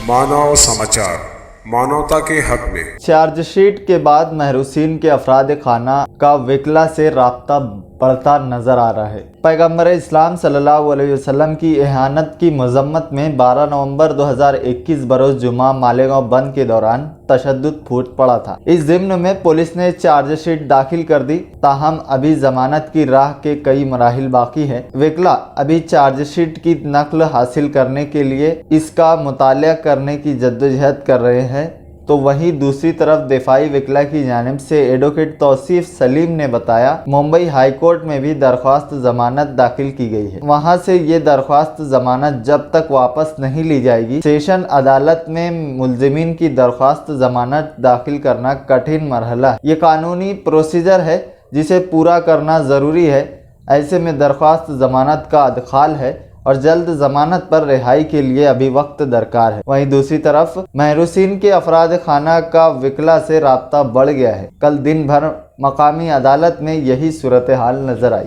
मानव समाचार, मानवता के हक में। चार्जशीट के बाद महरूसीन के अफराद खाना का वकला से राब्ता बढ़ता नजर आ रहा है। पैगम्बर इस्लाम सल्लल्लाहु अलैहि वसल्लम की एहानत की मजम्मत में 12 नवंबर 2021 बरोज जुमा मालेगांव बंद के दौरान तशद्दुद फूट पड़ा था। इस ज़िम्न में पुलिस ने चार्जशीट दाखिल कर दी, ताहम अभी जमानत की राह के कई मराहिल बाकी है। वकला अभी चार्जशीट की नकल हासिल करने के लिए इसका मुताला करने की जद्दोजहद कर रहे हैं, तो वहीं दूसरी तरफ दिफाई वकला की जानिब से एडवोकेट तौसीफ सलीम ने बताया, मुंबई हाई कोर्ट में भी दरख्वास्त जमानत दाखिल की गई है। वहां से ये दरख्वास्त जमानत जब तक वापस नहीं ली जाएगी, सेशन अदालत में मुल्जिमीन की दरख्वास्त जमानत दाखिल करना कठिन मरहला है। ये कानूनी प्रोसीजर है जिसे पूरा करना ज़रूरी है। ऐसे में दरख्वास्त जमानत का अदखाल है और जल्द जमानत पर रिहाई के लिए अभी वक्त दरकार है। वहीं दूसरी तरफ महरूसीन के अफराद खाना का वकला से राब्ता बढ़ गया है। कल दिन भर मकामी अदालत में यही सूरत हाल नजर आई।